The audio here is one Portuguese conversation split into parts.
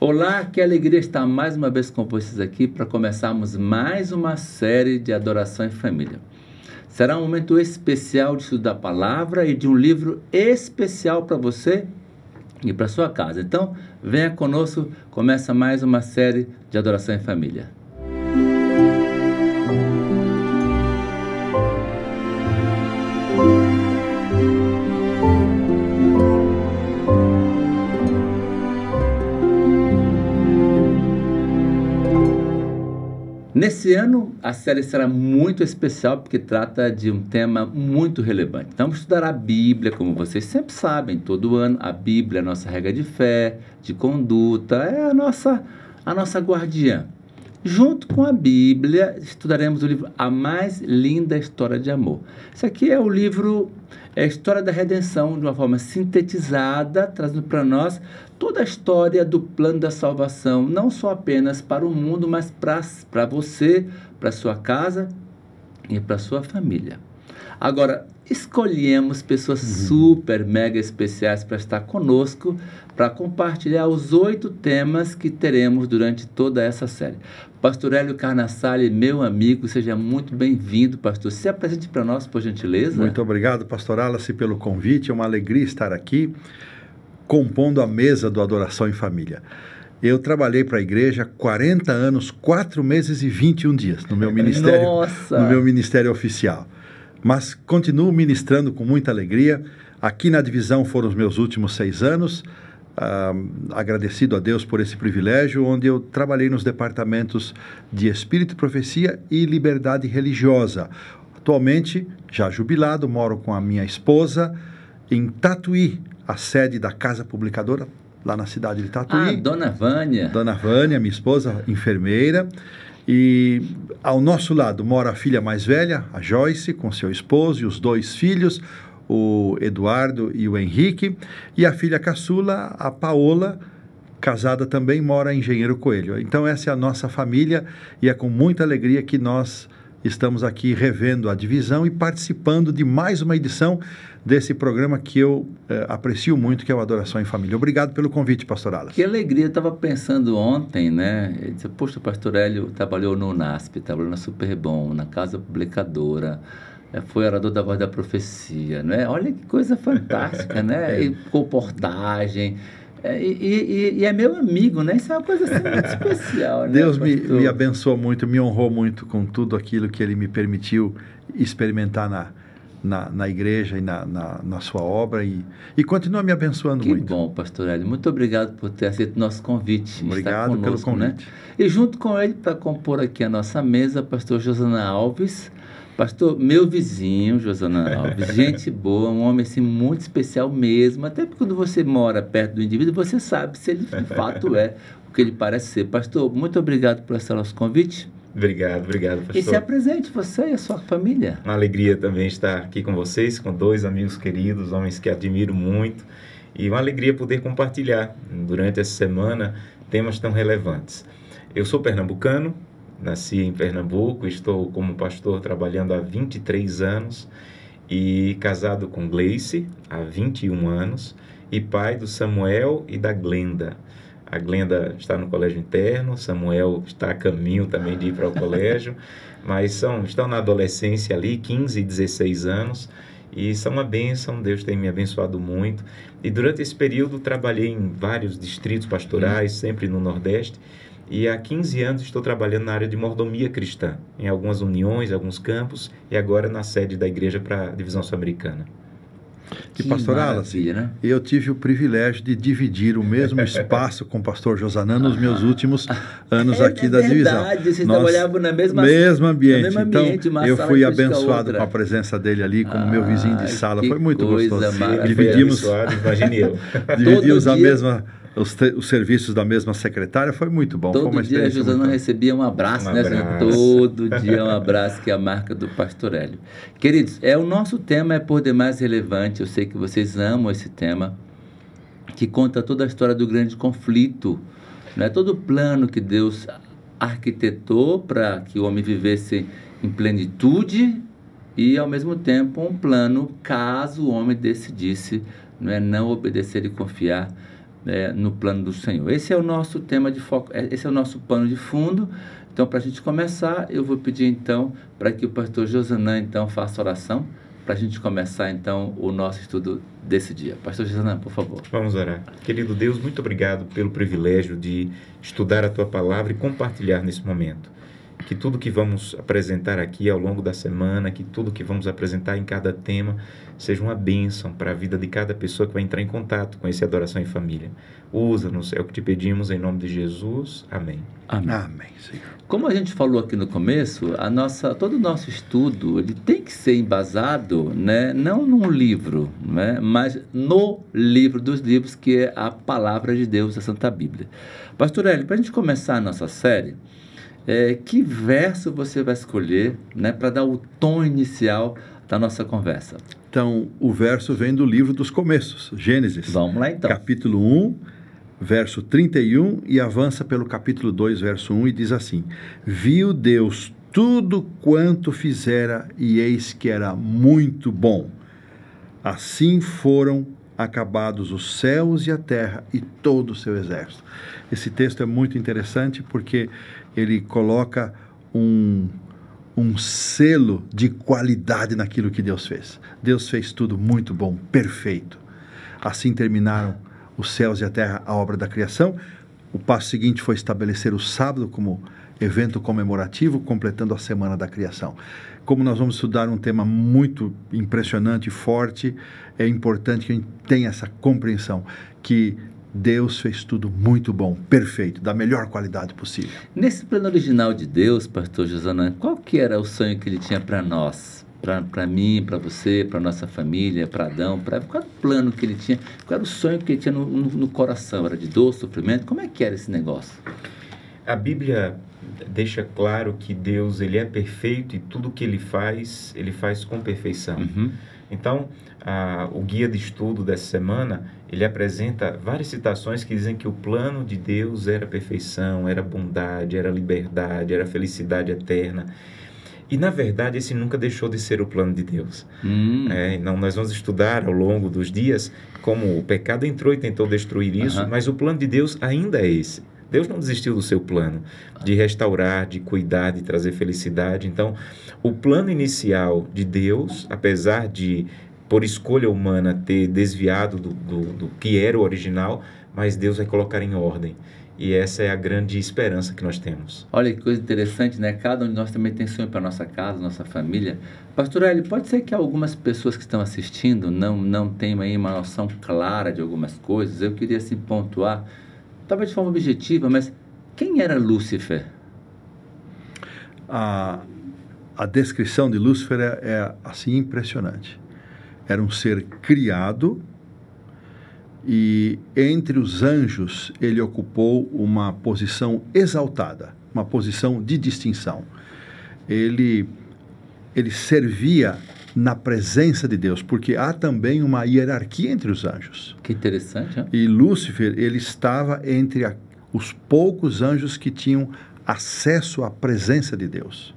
Olá, que alegria estar mais uma vez com vocês aqui para começarmos mais uma série de adoração em família. Será um momento especial de estudar a palavra e de um livro especial para você e para sua casa. Então, venha conosco, começa mais uma série de adoração em família. Nesse ano, a série será muito especial porque trata de um tema muito relevante. Então, vamos estudar a Bíblia, como vocês sempre sabem, todo ano. A Bíblia é a nossa regra de fé, de conduta, é a nossa guardiã. Junto com a Bíblia, estudaremos o livro A Mais Linda História de Amor. Esse aqui é o livro, é a história da redenção, de uma forma sintetizada, trazendo para nós toda a história do plano da salvação, não só apenas para o mundo, mas para você, para sua casa e para sua família. Agora, escolhemos pessoas super, mega especiais para estar conosco, para compartilhar os 8 temas que teremos durante toda essa série. Pastor Hélio Carnassale, meu amigo, seja muito bem-vindo, pastor. Se apresente para nós, por gentileza. Muito obrigado, pastor Wallace, pelo convite. É uma alegria estar aqui, compondo a mesa do Adoração em Família. Eu trabalhei para a igreja 40 anos, 4 meses e 21 dias no meu ministério, Nossa! no meu ministério oficial. Mas continuo ministrando com muita alegria. Aqui na divisão foram os meus últimos 6 anos. Agradecido a Deus por esse privilégio, onde eu trabalhei nos departamentos de Espírito, Profecia e Liberdade Religiosa. Atualmente, já jubilado, moro com a minha esposa em Tatuí, a sede da Casa Publicadora, lá na cidade de Tatuí. Dona Vânia. Dona Vânia, minha esposa, enfermeira. E ao nosso lado mora a filha mais velha, a Joyce, com seu esposo e os 2 filhos, o Eduardo e o Henrique. E a filha caçula, a Paola, casada também, mora em Engenheiro Coelho. Então essa é a nossa família e é com muita alegria que nós estamos aqui revendo a divisão e participando de mais uma edição desse programa que eu aprecio muito, que é o Adoração em Família. Obrigado pelo convite, pastor Alas. Que alegria, eu estava pensando ontem, né? Eu disse, poxa, o pastor Hélio trabalhou no NASP, trabalhou na Superbom, na Casa Publicadora, foi orador da Voz da Profecia, né? Olha que coisa fantástica, né? E comportagem. E é meu amigo, né? Isso é uma coisa assim, muito especial, né? Deus me abençoou muito, me honrou muito com tudo aquilo que Ele me permitiu experimentar na igreja e na sua obra e continua me abençoando muito. Que bom, pastor Hélio. Muito obrigado por ter aceito o nosso convite. Obrigado conosco, pelo convite. Né? E junto com ele, para compor aqui a nossa mesa, pastor Josana Alves. Pastor, meu vizinho, Josana Alves, gente boa, um homem assim muito especial mesmo, até porque quando você mora perto do indivíduo, você sabe se ele de fato é o que ele parece ser. Pastor, muito obrigado por esse nosso convite. Obrigado, pastor. E se apresente, você e a sua família. Uma alegria também estar aqui com vocês, com 2 amigos queridos, homens que admiro muito, e uma alegria poder compartilhar durante essa semana temas tão relevantes. Eu sou pernambucano, nasci em Pernambuco, estou como pastor trabalhando há 23 anos e casado com Gleice há 21 anos e pai do Samuel e da Glenda. A Glenda está no colégio interno, Samuel está a caminho também de ir para o colégio, mas estão na adolescência ali, 15 e 16 anos, e são uma bênção, Deus tem me abençoado muito. E durante esse período trabalhei em vários distritos pastorais, sempre no Nordeste, e há 15 anos estou trabalhando na área de mordomia cristã, em algumas uniões, alguns campos, e agora na sede da igreja para a divisão sul-americana. E pastor Alas, né? Eu tive o privilégio de dividir o mesmo espaço com o pastor Josanã nos meus últimos anos aqui da divisão. É verdade, vocês trabalhavam na mesmo ambiente. No mesmo ambiente, então, eu fui abençoado com a presença dele ali, como meu vizinho de sala. Foi muito gostoso. Dividimos os serviços da mesma secretária, foi muito bom. Todo dia a Josana recebia um abraço, né? Todo dia um abraço, que é a marca do pastor Hélio. Queridos, o nosso tema é por demais relevante, eu sei que vocês amam esse tema, que conta toda a história do grande conflito, né? Todo o plano que Deus arquitetou para que o homem vivesse em plenitude e, ao mesmo tempo, um plano caso o homem decidisse não obedecer e confiar no plano do Senhor. Esse é o nosso tema de foco, esse é o nosso pano de fundo. Então, para a gente começar, eu vou pedir então para que o pastor Josanã então faça a oração, para a gente começar então o nosso estudo desse dia. Pastor Josanã, por favor. Vamos orar. Querido Deus, muito obrigado pelo privilégio de estudar a Tua Palavra e compartilhar nesse momento. Que tudo que vamos apresentar aqui ao longo da semana, que tudo que vamos apresentar em cada tema, seja uma bênção para a vida de cada pessoa que vai entrar em contato com esse Adoração em Família. Usa-nos, é o que te pedimos em nome de Jesus. Amém. Amém. Amém, Senhor. Como a gente falou aqui no começo, todo o nosso estudo ele tem que ser embasado, né, não num livro, né, mas no livro dos livros, que é a Palavra de Deus, a Santa Bíblia. Pastor Hélio, para a gente começar a nossa série, que verso você vai escolher, né, para dar o tom inicial da nossa conversa? Então, o verso vem do livro dos começos, Gênesis. Vamos lá então. Capítulo 1, verso 31, e avança pelo capítulo 2, verso 1, e diz assim: Viu Deus tudo quanto fizera, e eis que era muito bom. Assim foram acabados os céus e a terra e todo o seu exército. Esse texto é muito interessante porque ele coloca um selo de qualidade naquilo que Deus fez. Deus fez tudo muito bom, perfeito. Assim terminaram os céus e a terra, a obra da criação. O passo seguinte foi estabelecer o sábado como evento comemorativo, completando a semana da criação. Como nós vamos estudar um tema muito impressionante e forte, é importante que a gente tenha essa compreensão que Deus fez tudo muito bom, perfeito, da melhor qualidade possível. Nesse plano original de Deus, pastor Josanã, qual que era o sonho que ele tinha para nós? Para mim, para você, para nossa família, para Adão, qual era o plano que ele tinha? Qual era o sonho que ele tinha no coração? Era de dor, sofrimento? Como é que era esse negócio? A Bíblia deixa claro que Deus ele é perfeito e tudo que ele faz com perfeição. Uhum. Então, o guia de estudo dessa semana, ele apresenta várias citações que dizem que o plano de Deus era perfeição, era bondade, era liberdade, era felicidade eterna. E, na verdade, esse nunca deixou de ser o plano de Deus. Então, nós vamos estudar ao longo dos dias como o pecado entrou e tentou destruir isso, mas o plano de Deus ainda é esse. Deus não desistiu do seu plano de restaurar, de cuidar, de trazer felicidade. Então, o plano inicial de Deus, apesar de, por escolha humana, ter desviado do que era o original, mas Deus vai colocar em ordem. E essa é a grande esperança que nós temos. Olha que coisa interessante, né? Cada um de nós também tem sonho para nossa casa, nossa família. Pastor Hélio, pode ser que algumas pessoas que estão assistindo não tenham aí uma noção clara de algumas coisas. Eu queria, assim, pontuar, talvez de forma objetiva, mas quem era Lúcifer? A descrição de Lúcifer é assim impressionante. Era um ser criado e entre os anjos ele ocupou uma posição exaltada, uma posição de distinção. Ele servia na presença de Deus, porque há também uma hierarquia entre os anjos. Que interessante, hein? E Lúcifer, ele estava entre os poucos anjos que tinham acesso à presença de Deus.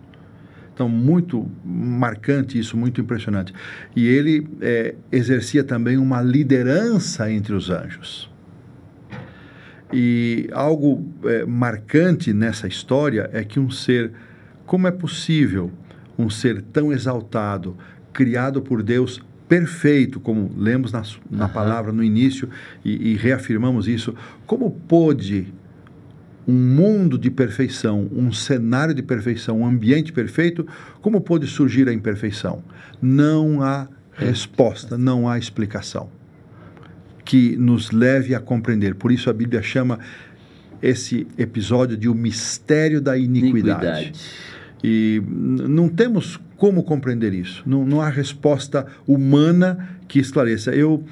Então, muito marcante isso, muito impressionante. E ele exercia também uma liderança entre os anjos. E algo marcante nessa história é que como é possível um ser tão exaltado, criado por Deus, perfeito, como lemos na palavra no início e reafirmamos isso, como pôde um mundo de perfeição, um cenário de perfeição, um ambiente perfeito, como pôde surgir a imperfeição? Não há resposta, não há explicação que nos leve a compreender. Por isso a Bíblia chama esse episódio de o mistério da iniquidade. E não temos como compreender isso. Não há resposta humana que esclareça. Eu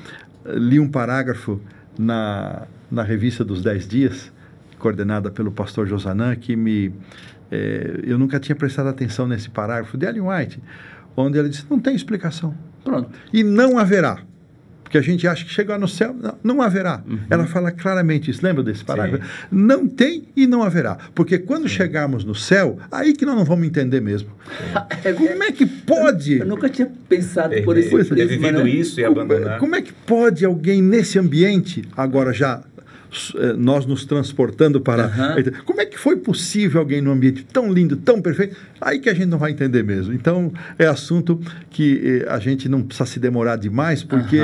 li um parágrafo na revista dos 10 Dias, coordenada pelo pastor Josanã, que eu nunca tinha prestado atenção nesse parágrafo de Ellen White, onde ela disse, não tem explicação. Pronto. E não haverá. Porque a gente acha que chegar no céu, não haverá. Uhum. Ela fala claramente isso, lembra desse parágrafo? Sim. Não tem e não haverá. Porque quando chegarmos no céu, aí que nós não vamos entender mesmo. Como é que pode? Eu nunca tinha pensado por esse ter vivido isso e abandonar. Como é que pode alguém nesse ambiente, agora já nós nos transportando para... Como é que foi possível alguém num ambiente tão lindo, tão perfeito? Aí que a gente não vai entender mesmo. Então, é assunto que a gente não precisa se demorar demais, porque...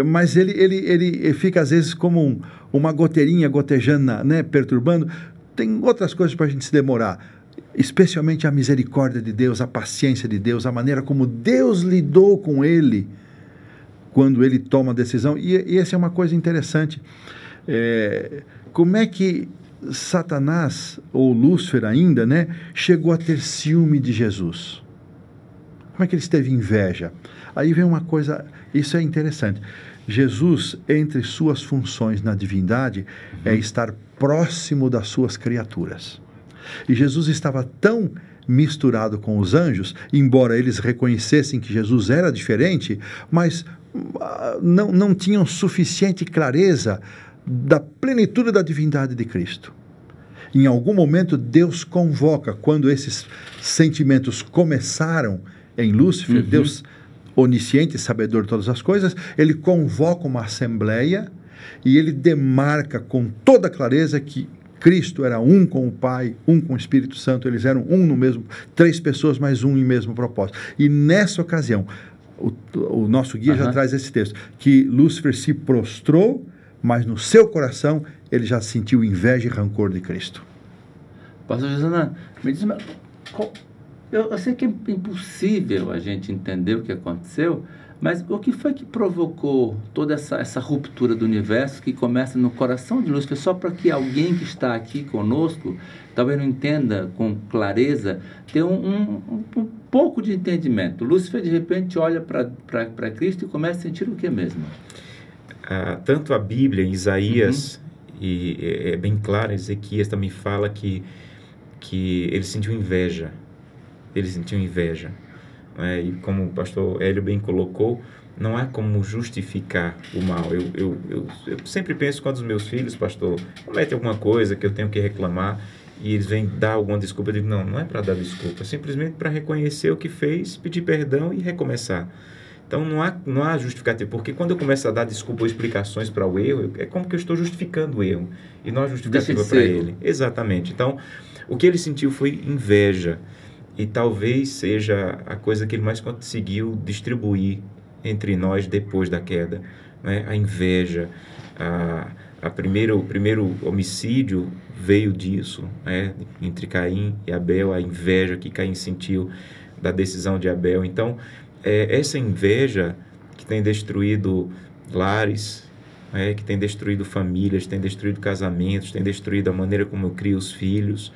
mas ele fica, às vezes, como uma goteirinha gotejando, né, perturbando. Tem outras coisas para a gente se demorar. Especialmente a misericórdia de Deus, a paciência de Deus, a maneira como Deus lidou com ele quando ele toma a decisão. E essa é uma coisa interessante. Como é que Satanás, ou Lúcifer ainda, né, chegou a ter ciúme de Jesus? Como é que ele teve inveja? Aí vem uma coisa, isso é interessante. Jesus, entre suas funções na divindade, é estar próximo das suas criaturas. E Jesus estava tão misturado com os anjos, embora eles reconhecessem que Jesus era diferente, mas não tinham suficiente clareza da plenitude da divindade de Cristo. Em algum momento, Deus convoca, quando esses sentimentos começaram em Lúcifer, Deus onisciente, sabedor de todas as coisas, ele convoca uma assembleia e ele demarca com toda clareza que Cristo era um com o Pai, um com o Espírito Santo, eles eram um no mesmo, 3 pessoas mais um em mesmo propósito. E nessa ocasião, o nosso guia já traz esse texto, que Lúcifer se prostrou, mas no seu coração ele já sentiu inveja e rancor de Cristo. Pastor Josanã, me diz, eu sei que é impossível a gente entender o que aconteceu, mas o que foi que provocou toda essa ruptura do universo que começa no coração de Lúcifer, só para que alguém que está aqui conosco, talvez não entenda com clareza, tenha um pouco de entendimento. Lúcifer, de repente, olha para Cristo e começa a sentir o que mesmo? Tanto a Bíblia, em Isaías, e é bem claro, Ezequias também fala que ele sentiu inveja. Ele sentiu inveja. E como o pastor Hélio bem colocou, não há como justificar o mal. Eu sempre penso quando os meus filhos, pastor, cometem alguma coisa que eu tenho que reclamar e eles vêm dar alguma desculpa, eu digo, não é para dar desculpa, é simplesmente para reconhecer o que fez, pedir perdão e recomeçar. Então não há justificativa, porque quando eu começo a dar desculpa ou explicações para o erro, é como que eu estou justificando o erro e não a justificativa para ele. Exatamente. Então, o que ele sentiu foi inveja. E talvez seja a coisa que ele mais conseguiu distribuir entre nós depois da queda, né? A inveja. O primeiro homicídio veio disso, né? Entre Caim e Abel, a inveja que Caim sentiu da decisão de Abel. Então, essa inveja que tem destruído lares, que tem destruído famílias, tem destruído casamentos, tem destruído a maneira como eu crio os filhos,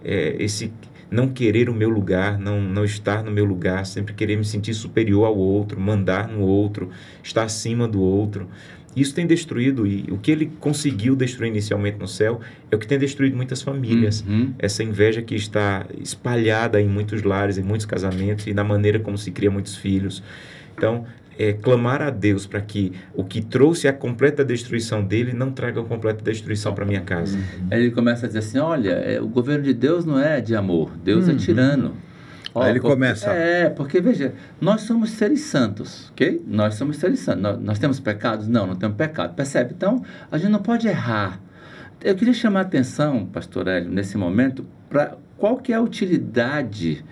esse não querer o meu lugar, não estar no meu lugar, sempre querer me sentir superior ao outro, mandar no outro, estar acima do outro. Isso tem destruído, e o que ele conseguiu destruir inicialmente no céu é o que tem destruído muitas famílias. Essa inveja que está espalhada em muitos lares, em muitos casamentos e na maneira como se cria muitos filhos. Então, clamar a Deus para que o que trouxe a completa destruição dele não traga a completa destruição para minha casa. Ele começa a dizer assim, olha, o governo de Deus não é de amor, Deus é tirano. Aí ele começa... porque veja, nós somos seres santos, ok? Nós somos seres santos. Nós temos pecados? Não temos pecado. Percebe? Então, a gente não pode errar. Eu queria chamar a atenção, pastor Hélio, nesse momento, para qual que é a utilidade,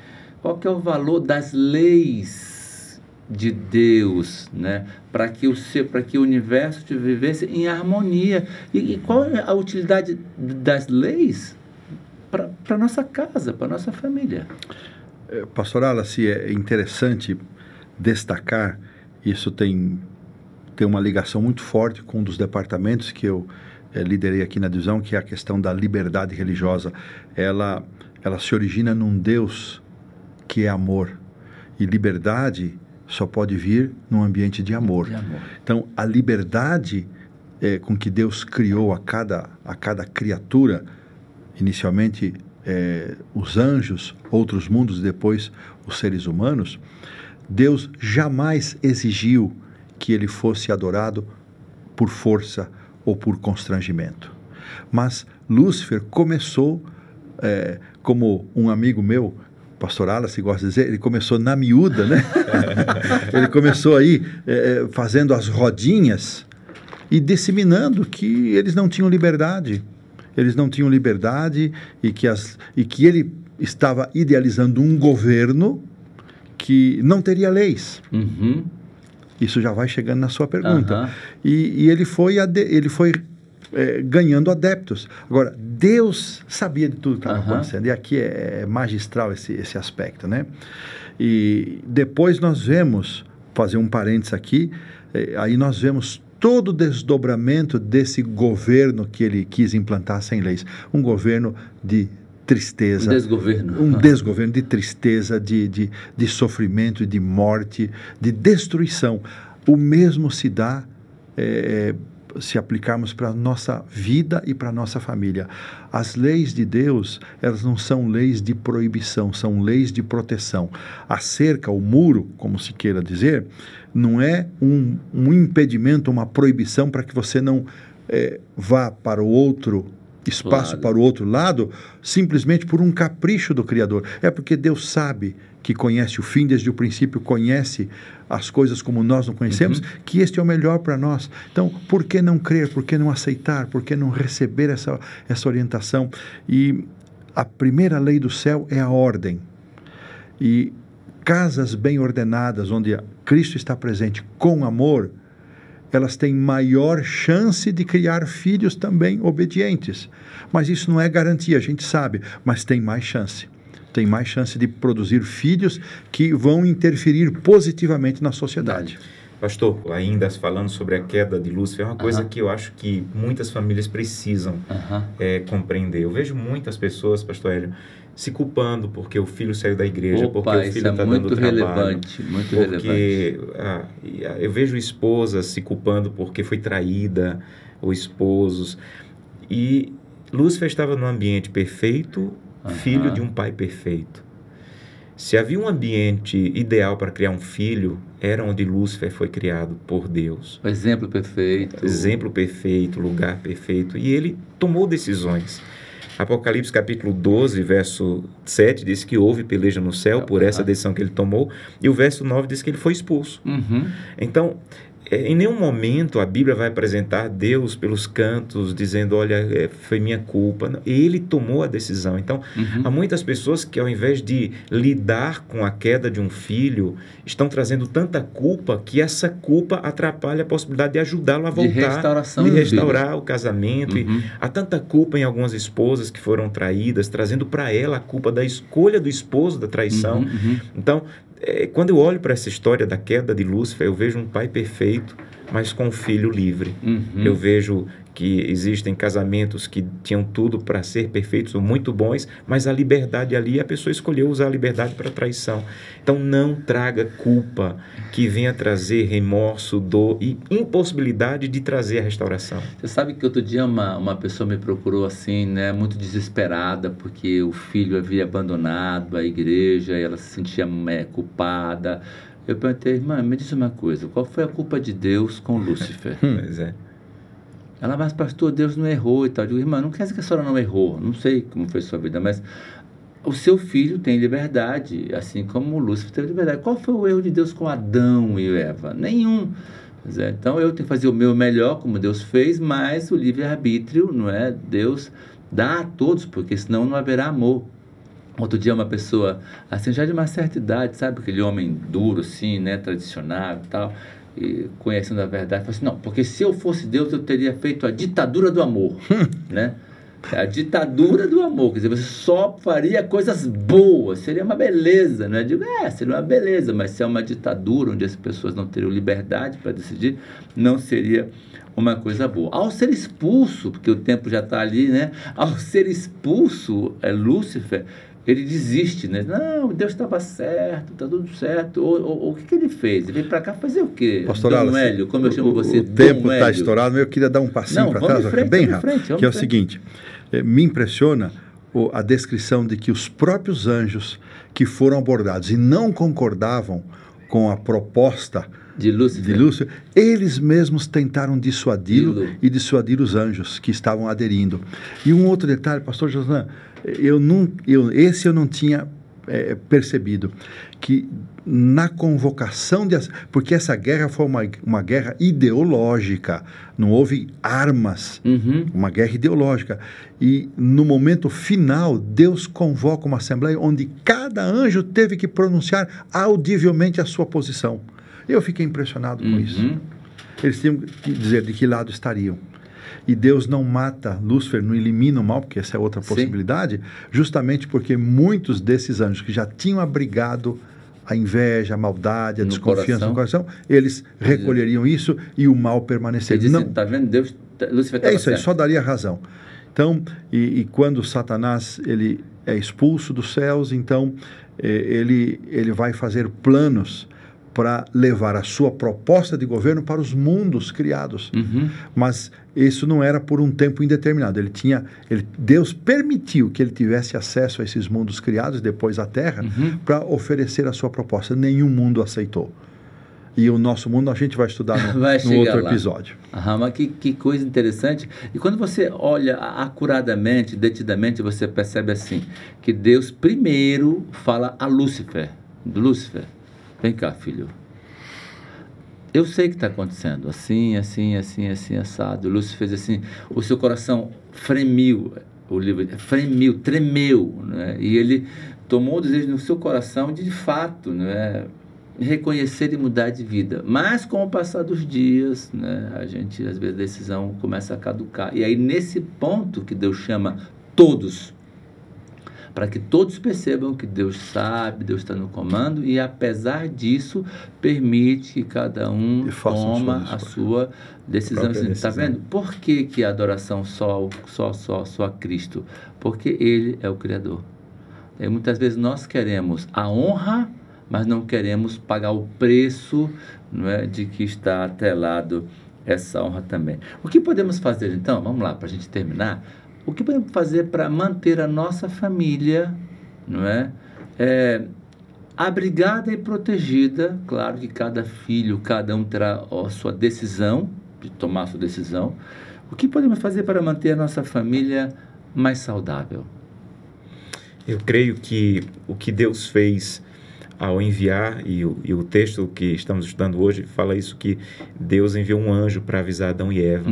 qual que é o valor das leis de Deus, né? Para que o universo vivesse em harmonia. E qual é a utilidade das leis para a nossa casa, para a nossa família? Pastor Wallace, é interessante destacar, isso tem uma ligação muito forte com um dos departamentos que eu liderei aqui na divisão, que é a questão da liberdade religiosa. Ela se origina num Deus que é amor, e liberdade só pode vir num ambiente de amor. Então, a liberdade com que Deus criou a cada criatura, inicialmente os anjos, outros mundos, depois os seres humanos, Deus jamais exigiu que ele fosse adorado por força ou por constrangimento. Mas Lúcifer começou, como um amigo meu, pastor Wallace gosta de dizer, ele começou na miúda, né? Ele começou aí fazendo as rodinhas e disseminando que eles não tinham liberdade. Eles não tinham liberdade e que ele estava idealizando um governo que não teria leis. Uhum. Isso já vai chegando na sua pergunta. Uhum. E ele foi ganhando adeptos. Agora, Deus sabia de tudo que estava acontecendo. E aqui é magistral esse aspecto, né? E depois nós vemos, fazer um parênteses aqui, aí nós vemos todo o desdobramento desse governo que ele quis implantar sem leis. Um governo de tristeza. Um desgoverno. Um desgoverno de tristeza, de sofrimento, de morte, de destruição. O mesmo se dá se aplicarmos para a nossa vida e para a nossa família. As leis de Deus, elas não são leis de proibição, são leis de proteção. A cerca, o muro, como se queira dizer, não é um impedimento, uma proibição para que você não vá para o outro espaço, para o outro lado, simplesmente por um capricho do Criador. É porque Deus sabe que conhece o fim desde o princípio, conhece as coisas como nós não conhecemos, que este é o melhor para nós. Então, por que não crer? Por que não aceitar? Por que não receber essa orientação? E a primeira lei do céu é a ordem. E casas bem ordenadas, onde Cristo está presente com amor, elas têm maior chance de criar filhos também obedientes. Mas isso não é garantia, a gente sabe, mas tem mais chance. Tem mais chance de produzir filhos que vão interferir positivamente na sociedade. Pastor, ainda falando sobre a queda de Lúcifer, é uma coisa que eu acho que muitas famílias precisam compreender. Eu vejo muitas pessoas, pastor Hélio, se culpando porque o filho saiu da igreja, porque o filho está dando trabalho. Muito relevante. Eu vejo esposas se culpando porque foi traída, ou esposos. E Lúcifer estava num ambiente perfeito, filho de um pai perfeito. Se havia um ambiente ideal para criar um filho, era onde Lúcifer foi criado por Deus. O exemplo perfeito. Exemplo perfeito, lugar perfeito. E ele tomou decisões. Apocalipse capítulo 12, verso 7, diz que houve peleja no céu por essa decisão que ele tomou. E o verso 9 diz que ele foi expulso. Então, em nenhum momento a Bíblia vai apresentar Deus pelos cantos, dizendo, olha, foi minha culpa. Ele tomou a decisão. Então, há muitas pessoas que, ao invés de lidar com a queda de um filho, estão trazendo tanta culpa que essa culpa atrapalha a possibilidade de ajudá-lo a voltar. De restaurar o casamento. E há tanta culpa em algumas esposas que foram traídas, trazendo para ela a culpa da escolha do esposo, da traição. Então, quando eu olho para essa história da queda de Lúcifer, eu vejo um pai perfeito, mas com um filho livre. Eu vejo que existem casamentos que tinham tudo para ser perfeitos ou muito bons, mas a liberdade ali, a pessoa escolheu usar a liberdade para traição. Então, não traga culpa que venha trazer remorso, dor e impossibilidade de trazer a restauração. Você sabe que outro dia uma pessoa me procurou assim, né, muito desesperada, porque o filho havia abandonado a igreja e ela se sentia culpada. Eu perguntei, irmã, me diz uma coisa, qual foi a culpa de Deus com Lúcifer? Pois é. Ela, mas pastor, Deus não errou e tal. Eu digo, irmã, não quer dizer que a senhora não errou, não sei como foi a sua vida, mas o seu filho tem liberdade, assim como o Lúcifer teve liberdade. Qual foi o erro de Deus com Adão e Eva? Nenhum. Então eu tenho que fazer o meu melhor, como Deus fez, mas o livre-arbítrio, não é? Deus dá a todos, porque senão não haverá amor. Outro dia uma pessoa, assim, já de uma certa idade, sabe? Aquele homem duro, assim, né? Tradicional e tal, e conhecendo a verdade, falou assim, não, porque se eu fosse Deus, eu teria feito a ditadura do amor, né? A ditadura do amor, quer dizer, você só faria coisas boas, seria uma beleza, né? Eu digo, seria uma beleza, mas se é uma ditadura onde as pessoas não teriam liberdade para decidir, não seria uma coisa boa. Ao ser expulso, porque o tempo já está ali, né? Ao ser expulso, Lúcifer, ele desiste, né? Não, Deus estava certo, está tudo certo. O que ele fez? Ele veio para cá fazer o quê? Pastor Dom Hélio, como eu chamo você, o tempo está estourado, mas eu queria dar um passinho para trás, bem rápido, que é o seguinte, me impressiona a descrição de que os próprios anjos que foram abordados e não concordavam com a proposta de Lúcifer, eles mesmos tentaram dissuadi-lo e dissuadir os anjos que estavam aderindo. E um outro detalhe, pastor Josan, esse eu não tinha percebido que na convocação porque essa guerra foi uma guerra ideológica, não houve armas, uma guerra ideológica, e no momento final Deus convoca uma assembleia onde cada anjo teve que pronunciar audivelmente a sua posição. Eu fiquei impressionado com isso. Eles tinham que dizer de que lado estariam. E Deus não mata Lúcifer, não elimina o mal, porque essa é outra possibilidade, justamente porque muitos desses anjos que já tinham abrigado a inveja, a maldade, a desconfiança no coração, eles recolheriam isso e o mal permaneceria. Não, está vendo? Deus, Lúcifer estava isso certo. Aí, só daria razão. Então, e quando Satanás ele é expulso dos céus, então ele vai fazer planos para levar a sua proposta de governo para os mundos criados. Mas isso não era por um tempo indeterminado. Deus permitiu que ele tivesse acesso a esses mundos criados, depois a Terra, para oferecer a sua proposta. Nenhum mundo aceitou. E o nosso mundo a gente vai estudar no outro episódio. Mas que coisa interessante. E quando você olha acuradamente, detidamente, você percebe assim, que Deus primeiro fala a Lúcifer. Lúcifer, vem cá, filho. Eu sei o que está acontecendo. Assim, assado. Lúcifer fez assim. O seu coração fremiu. O livro fremiu, tremeu. Né? E ele tomou o desejo no seu coração de fato, né, reconhecer e mudar de vida. Mas com o passar dos dias, né, a gente, às vezes, a decisão começa a caducar. E aí, nesse ponto que Deus chama todos, para que todos percebam que Deus sabe, Deus está no comando, e apesar disso, permite que cada um toma a sua decisão. Está vendo? Por que a adoração só a Cristo? Porque Ele é o Criador. E muitas vezes nós queremos a honra, mas não queremos pagar o preço, não é, de que está atrelado essa honra também. O que podemos fazer, então? Vamos lá, para a gente terminar. O que podemos fazer para manter a nossa família, não é? Abrigada e protegida? Claro que cada filho, cada um terá a sua decisão, de tomar a sua decisão. O que podemos fazer para manter a nossa família mais saudável? Eu creio que o que Deus fez ao enviar, e o texto que estamos estudando hoje fala isso, que Deus enviou um anjo para avisar Adão e Eva.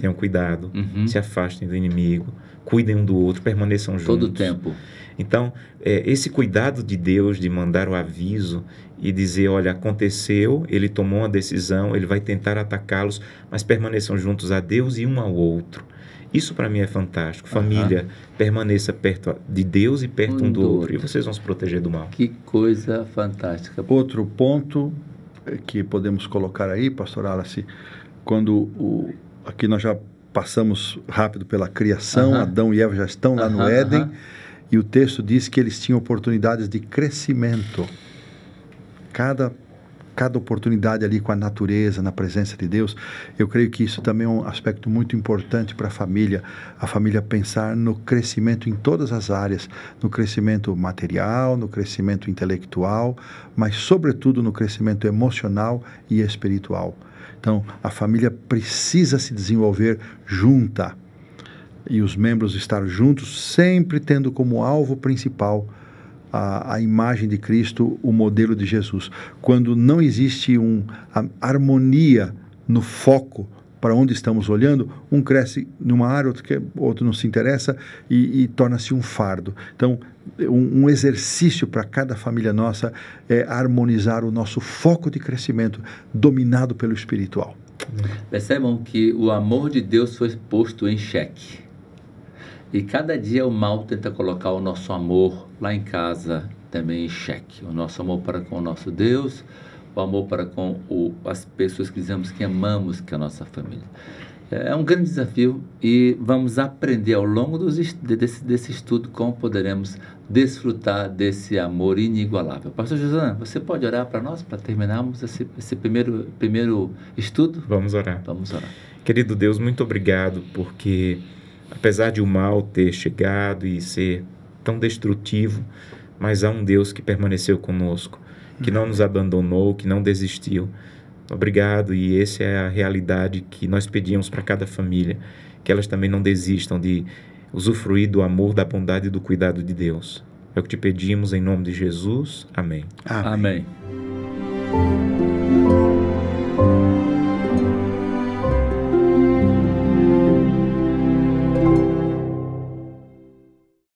Tenham cuidado, se afastem do inimigo, cuidem um do outro, permaneçam juntos. Todo o tempo. Então, esse cuidado de Deus de mandar o aviso e dizer, olha, aconteceu, ele tomou uma decisão, ele vai tentar atacá-los, mas permaneçam juntos a Deus e um ao outro. Isso para mim é fantástico. Família, permaneça perto de Deus e perto um do outro. E vocês vão se proteger do mal. Que coisa fantástica. Outro ponto que podemos colocar aí, pastor Wallace, quando aqui nós já passamos rápido pela criação, Adão e Eva já estão lá no Éden, e o texto diz que eles tinham oportunidades de crescimento. Cada oportunidade ali com a natureza, na presença de Deus. Eu creio que isso também é um aspecto muito importante para a família pensar no crescimento em todas as áreas, no crescimento material, no crescimento intelectual, mas sobretudo no crescimento emocional e espiritual. Então, a família precisa se desenvolver junta, e os membros estar juntos, sempre tendo como alvo principal a imagem de Cristo, o modelo de Jesus. Quando não existe a harmonia no foco para onde estamos olhando, um cresce numa área, outro não se interessa e torna-se um fardo. Então, um exercício para cada família nossa é harmonizar o nosso foco de crescimento, dominado pelo espiritual. Percebam que o amor de Deus foi posto em xeque. E cada dia o mal tenta colocar o nosso amor lá em casa também em xeque. O nosso amor para com o nosso Deus, o amor para com as pessoas que dizemos que amamos, que é a nossa família. É um grande desafio e vamos aprender ao longo desse estudo como poderemos desfrutar desse amor inigualável. Pastor Josana, você pode orar para nós, para terminarmos esse primeiro estudo? Vamos orar. Vamos orar. Querido Deus, muito obrigado, porque apesar de o mal ter chegado e ser tão destrutivo, mas há um Deus que permaneceu conosco, que não nos abandonou, que não desistiu. Obrigado, e essa é a realidade que nós pedimos para cada família, que elas também não desistam de usufruir do amor, da bondade e do cuidado de Deus. É o que te pedimos em nome de Jesus. Amém. Amém.